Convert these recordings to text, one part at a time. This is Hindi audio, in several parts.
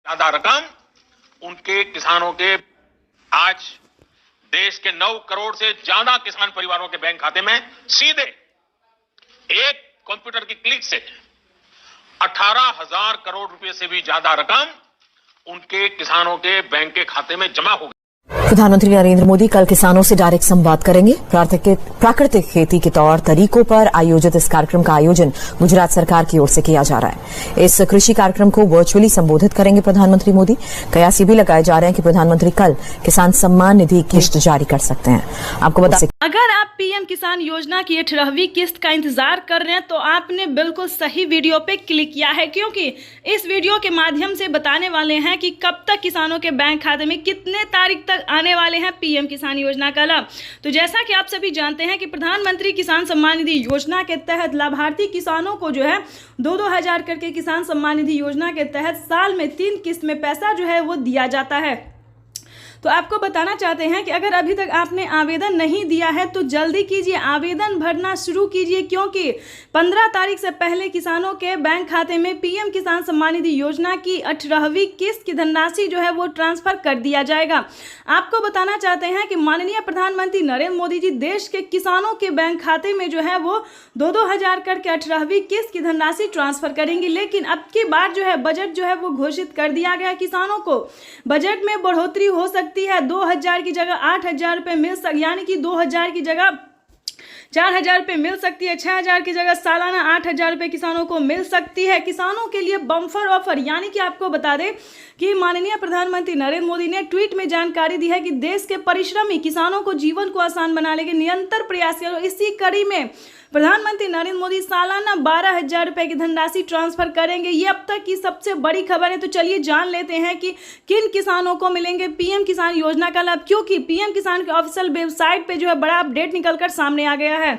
ज्यादा रकम उनके किसानों के आज देश के 9 करोड़ से ज्यादा किसान परिवारों के बैंक खाते में सीधे एक कंप्यूटर की क्लिक से 18,000 करोड़ रुपए से भी ज्यादा रकम उनके किसानों के बैंक के खाते में जमा हो गई। प्रधानमंत्री नरेंद्र मोदी कल किसानों से डायरेक्ट संवाद करेंगे। प्राकृतिक खेती के तौर तरीकों पर आयोजित इस कार्यक्रम का आयोजन गुजरात सरकार की ओर से किया जा रहा है। इस कृषि कार्यक्रम को वर्चुअली संबोधित करेंगे प्रधानमंत्री मोदी। कयास ये भी लगाए जा रहे हैं कि प्रधानमंत्री कल किसान सम्मान निधि किस्त जारी कर सकते हैं। आपको बता अगर आप पीएम किसान योजना की 18वीं किस्त का इंतजार कर रहे हैं तो आपने बिल्कुल सही वीडियो पे क्लिक किया है, क्योंकि इस वीडियो के माध्यम से बताने वाले हैं कि कब तक किसानों के बैंक खाते में कितने तारीख तक आने वाले हैं पीएम किसान योजना का लाभ। तो जैसा कि आप सभी जानते हैं कि प्रधानमंत्री किसान सम्मान निधि योजना के तहत लाभार्थी किसानों को जो है 2-2 हजार करके किसान सम्मान निधि योजना के तहत साल में 3 किस्त में पैसा जो है वो दिया जाता है। तो आपको बताना चाहते हैं कि अगर अभी तक आपने आवेदन नहीं दिया है तो जल्दी कीजिए, आवेदन भरना शुरू कीजिए, क्योंकि 15 तारीख से पहले किसानों के बैंक खाते में पीएम किसान सम्मान निधि योजना की 18वीं किस्त की धनराशि जो है वो ट्रांसफर कर दिया जाएगा। आपको बताना चाहते हैं कि माननीय प्रधानमंत्री नरेंद्र मोदी जी देश के किसानों के बैंक खाते में जो है वो 2-2 हजार करके 18वीं किस्त की धनराशि ट्रांसफर करेंगी। लेकिन अब की बार जो है बजट जो है वो घोषित कर दिया गया। किसानों को बजट में बढ़ोतरी हो सकती है, 2,000 की जगह 8,000 रुपए मिल सकती, यानी कि 2,000 की जगह 4,000 रुपए मिल सकती है, 6,000 की जगह सालाना 8,000 रुपए किसानों को मिल सकती है। किसानों के लिए बम्पर ऑफर, यानी कि आपको बता दें कि माननीय प्रधानमंत्री नरेंद्र मोदी ने ट्वीट में जानकारी दी है कि देश के परिश्रमी किसानों को जीवन को आसान बनाने के निरंतर प्रयास किया। इसी कड़ी में प्रधानमंत्री नरेंद्र मोदी सालाना 12,000 रुपए की धनराशि ट्रांसफर करेंगे। ये अब तक की सबसे बड़ी खबर है। तो चलिए जान लेते हैं कि किन किसानों को मिलेंगे पीएम किसान योजना का लाभ, क्योंकि पीएम किसान के ऑफिशियल वेबसाइट पे जो है बड़ा अपडेट निकलकर सामने आ गया है।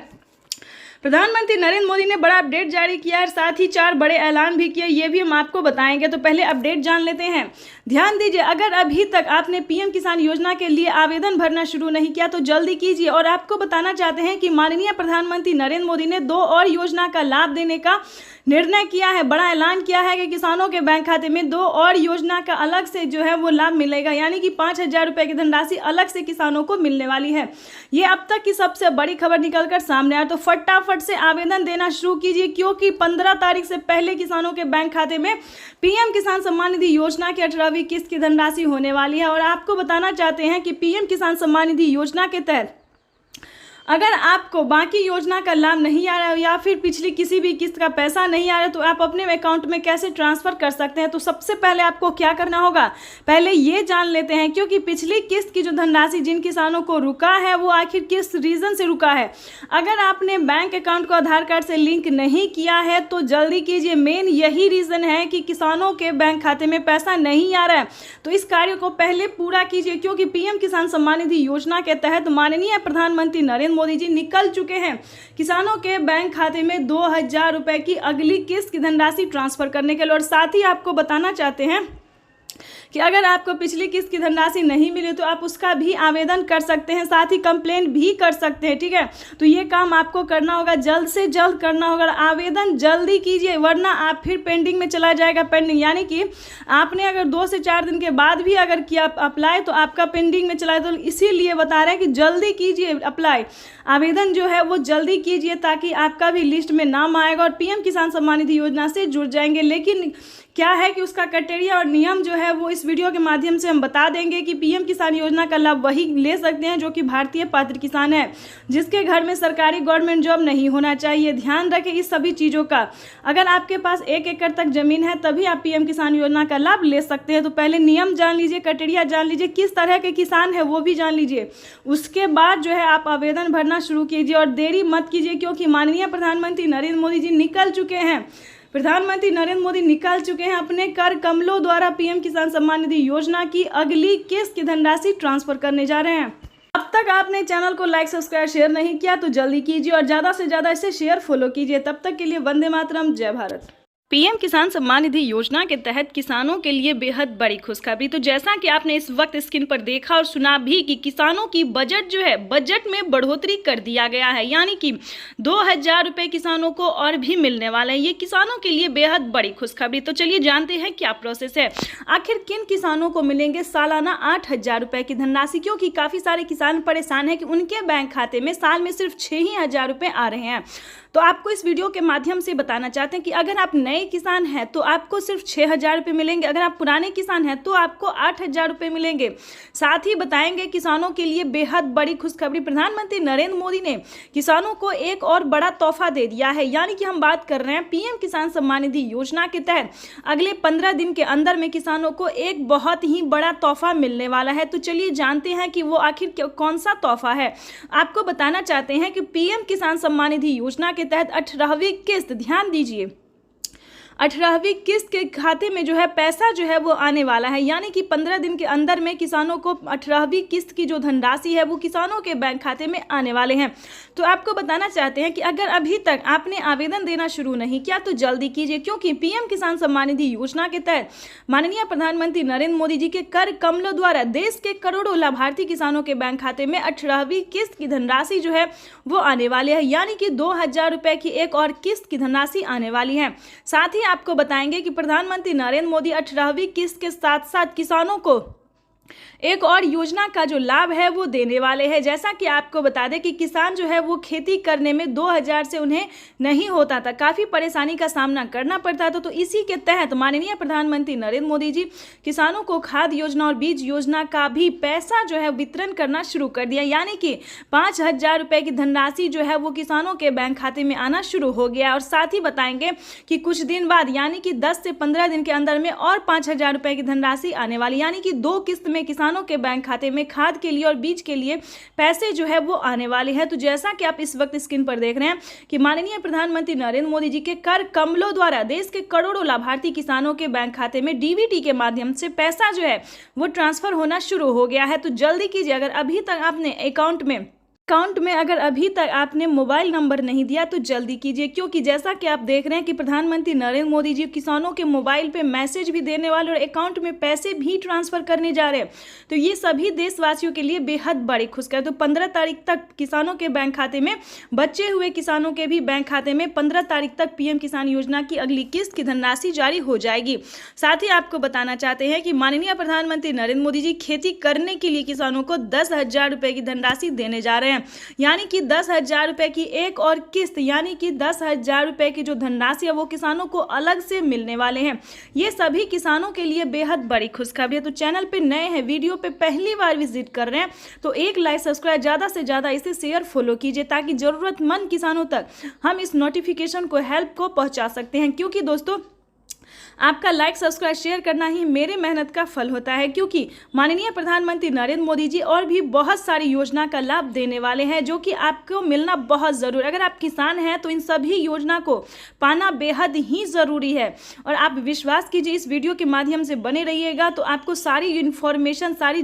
प्रधानमंत्री नरेंद्र मोदी ने बड़ा अपडेट जारी किया है, साथ ही 4 बड़े ऐलान भी किए, ये भी हम आपको बताएंगे। तो पहले अपडेट जान लेते हैं। ध्यान दीजिए, अगर अभी तक आपने पीएम किसान योजना के लिए आवेदन भरना शुरू नहीं किया तो जल्दी कीजिए। और आपको बताना चाहते हैं कि माननीय प्रधानमंत्री नरेंद्र मोदी ने 2 और योजना का लाभ देने का निर्णय किया है। बड़ा ऐलान किया है कि किसानों के बैंक खाते में 2 और योजना का अलग से जो है वो लाभ मिलेगा, यानी कि 5,000 रुपए की धनराशि अलग से किसानों को मिलने वाली है। ये अब तक की सबसे बड़ी खबर निकलकर सामने आया। तो फटाफट से आवेदन देना शुरू कीजिए, क्योंकि 15 तारीख से पहले किसानों के बैंक खाते में पीएम किसान सम्मान निधि योजना की 18वीं किस्त की धनराशि होने वाली है। और आपको बताना चाहते हैं कि पीएम किसान सम्मान निधि योजना के तहत अगर आपको बाकी योजना का लाभ नहीं आ रहा है या फिर पिछली किसी भी किस्त का पैसा नहीं आ रहा है तो आप अपने अकाउंट में कैसे ट्रांसफर कर सकते हैं। तो सबसे पहले आपको क्या करना होगा, पहले ये जान लेते हैं, क्योंकि पिछली किस्त की जो धनराशि जिन किसानों को रुका है वो आखिर किस रीजन से रुका है। अगर आपने बैंक अकाउंट को आधार कार्ड से लिंक नहीं किया है तो जल्दी कीजिए। मेन यही रीजन है कि किसानों के बैंक खाते में पैसा नहीं आ रहा है। तो इस कार्य को पहले पूरा कीजिए, क्योंकि पीएम किसान सम्मान निधि योजना के तहत माननीय प्रधानमंत्री नरेंद्र मोदी जी निकल चुके हैं किसानों के बैंक खाते में 2,000 रुपए की अगली किस्त की धनराशि ट्रांसफर करने के लिए। और साथ ही आपको बताना चाहते हैं कि अगर आपको पिछली किस्त की धनराशि नहीं मिली तो आप उसका भी आवेदन कर सकते हैं, साथ ही कंप्लेंट भी कर सकते हैं। ठीक है, तो ये काम आपको करना होगा, जल्द से जल्द करना होगा। आवेदन जल्दी कीजिए, वरना आप फिर पेंडिंग में चला जाएगा। पेंडिंग यानी कि आपने अगर 2 से 4 दिन के बाद भी अगर किया अप्लाई तो आपका पेंडिंग में चला। तो इसीलिए बता रहे हैं कि जल्दी कीजिए अप्लाई, आवेदन जो है वो जल्दी कीजिए, ताकि आपका भी लिस्ट में नाम आएगा और पीएम किसान सम्मान निधि योजना से जुड़ जाएंगे। लेकिन क्या है कि उसका क्राइटेरिया और नियम जो है वो इस वीडियो के माध्यम से हम बता देंगे कि पीएम किसान योजना का लाभ वही ले सकते हैं जो कि भारतीय पात्र किसान है, जिसके घर में सरकारी गवर्नमेंट जॉब नहीं होना चाहिए। ध्यान रखें इस सभी चीज़ों का। अगर आपके पास 1 एकड़ तक जमीन है तभी आप पीएम किसान योजना का लाभ ले सकते हैं। तो पहले नियम जान लीजिए, क्राइटेरिया जान लीजिए, किस तरह के किसान है वो भी जान लीजिए। उसके बाद जो है आप आवेदन भरना शुरू कीजिए और देरी मत कीजिए, क्योंकि माननीय प्रधानमंत्री नरेंद्र मोदी जी निकल चुके हैं। प्रधानमंत्री नरेंद्र मोदी निकाल चुके हैं अपने कर कमलों द्वारा पीएम किसान सम्मान निधि योजना की अगली किस्त की धनराशि ट्रांसफर करने जा रहे हैं। अब तक आपने चैनल को लाइक, सब्सक्राइब, शेयर नहीं किया तो जल्दी कीजिए और ज़्यादा से ज़्यादा इसे शेयर फॉलो कीजिए। तब तक के लिए वंदे मातरम, जय भारत। पीएम किसान सम्मान निधि योजना के तहत किसानों के लिए बेहद बड़ी खुशखबरी। तो जैसा कि आपने इस वक्त स्क्रीन पर देखा और सुना भी कि किसानों की बजट जो है, बजट में बढ़ोतरी कर दिया गया है, यानी कि 2000 रुपये किसानों को और भी मिलने वाले हैं। ये किसानों के लिए बेहद बड़ी खुशखबरी। तो चलिए जानते हैं क्या प्रोसेस है, आखिर किन किसानों को मिलेंगे सालाना 8000 रुपये की धनराशि, क्योंकि काफ़ी सारे किसान परेशान हैं कि उनके बैंक खाते में साल में सिर्फ 6000 रुपये आ रहे हैं। तो आपको इस वीडियो के माध्यम से बताना चाहते हैं कि अगर आप नए किसान हैं तो आपको सिर्फ 6000 रुपये मिलेंगे, अगर आप पुराने किसान हैं तो आपको 8000 रुपये मिलेंगे। साथ ही बताएंगे किसानों के लिए बेहद बड़ी खुशखबरी, प्रधानमंत्री नरेंद्र मोदी ने किसानों को एक और बड़ा तोहफा दे दिया है, यानी कि हम बात कर रहे हैं पीएम किसान सम्मान निधि योजना के तहत अगले 15 दिन के अंदर में किसानों को एक बहुत ही बड़ा तोहफा मिलने वाला है। तो चलिए जानते हैं कि वो आखिर कौन सा तोहफा है। आपको बताना चाहते हैं कि पीएम किसान सम्मान निधि योजना के तहत 18वीं किस्त, ध्यान दीजिए, 18वीं किस्त के खाते में जो है पैसा जो है वो आने वाला है, यानी कि 15 दिन के अंदर में किसानों को 18वीं किस्त की जो धनराशि है वो किसानों के बैंक खाते में आने वाले हैं। तो आपको बताना चाहते हैं कि अगर अभी तक आपने आवेदन देना शुरू नहीं किया तो जल्दी कीजिए, क्योंकि पीएम किसान सम्मान निधि योजना के तहत माननीय प्रधानमंत्री नरेंद्र मोदी जी के कर कमलों द्वारा देश के करोड़ों लाभार्थी किसानों के बैंक खाते में 18वीं किस्त की धनराशि जो है वो आने वाली है, यानी कि 2000 रुपये की एक और किस्त की धनराशि आने वाली है। साथ ही आपको बताएंगे कि प्रधानमंत्री नरेंद्र मोदी 18वीं किस्त के साथ साथ किसानों को एक और योजना का जो लाभ है वो देने वाले हैं। जैसा कि आपको बता दें कि किसान जो है वो खेती करने में 2000 से उन्हें नहीं होता था, काफ़ी परेशानी का सामना करना पड़ता था। तो इसी के तहत माननीय प्रधानमंत्री नरेंद्र मोदी जी किसानों को खाद योजना और बीज योजना का भी पैसा जो है वितरण करना शुरू कर दिया, यानी कि 5000 रुपये की धनराशि जो है वो किसानों के बैंक खाते में आना शुरू हो गया। और साथ ही बताएंगे कि कुछ दिन बाद यानी कि 10 से 15 दिन के अंदर में और 5000 रुपये की धनराशि आने वाली, यानी कि 2 किस्त में किसानों के बैंक खाते में खाद के लिए और बीज के लिए पैसे जो है वो आने वाले हैं। तो जैसा कि आप इस वक्त स्क्रीन पर देख रहे हैं कि माननीय प्रधानमंत्री नरेंद्र मोदी जी के कर कमलों द्वारा देश के करोड़ों लाभार्थी किसानों के बैंक खाते में डीबीटी के माध्यम से पैसा जो है वो ट्रांसफर होना शुरू हो गया है। तो जल्दी कीजिए, अगर अभी तक आपने अकाउंट में अगर अभी तक आपने मोबाइल नंबर नहीं दिया तो जल्दी कीजिए, क्योंकि जैसा कि आप देख रहे हैं कि प्रधानमंत्री नरेंद्र मोदी जी किसानों के मोबाइल पे मैसेज भी देने वाले और अकाउंट में पैसे भी ट्रांसफर करने जा रहे हैं। तो ये सभी देशवासियों के लिए बेहद बड़ी खुशखबरी। तो 15 तारीख तक किसानों के बैंक खाते में, बचे हुए किसानों के भी बैंक खाते में 15 तारीख तक पीएम किसान योजना की अगली किस्त की धनराशि जारी हो जाएगी। साथ ही आपको बताना चाहते हैं कि माननीय प्रधानमंत्री नरेंद्र मोदी जी खेती करने के लिए किसानों को 10,000 रुपये की धनराशि देने जा रहे हैं, यानी कि 10,000 रुपये की एक और किस्त, यानी कि 10,000 रुपये की जो धनराशि है वो किसानों को अलग से मिलने वाले हैं। ये सभी किसानों के लिए बेहद बड़ी खुशखबरी है। तो चैनल पे नए हैं, वीडियो पे पहली बार विजिट कर रहे हैं तो एक लाइक, सब्सक्राइब, ज़्यादा से ज़्यादा इसे शेयर, फॉलो कीजिए, ताकि ज़रूरतमंद किसानों तक हम इस नोटिफिकेशन को, हेल्प को पहुँचा सकते हैं। क्योंकि दोस्तों आपका लाइक, सब्सक्राइब, शेयर करना ही मेरे मेहनत का फल होता है, क्योंकि माननीय प्रधानमंत्री नरेंद्र मोदी जी और भी बहुत सारी योजना का लाभ देने वाले हैं जो कि आपको मिलना बहुत ज़रूरी। अगर आप किसान हैं तो इन सभी योजना को पाना बेहद ही ज़रूरी है। और आप विश्वास कीजिए, इस वीडियो के माध्यम से बने रहिएगा तो आपको सारी इन्फॉर्मेशन, सारी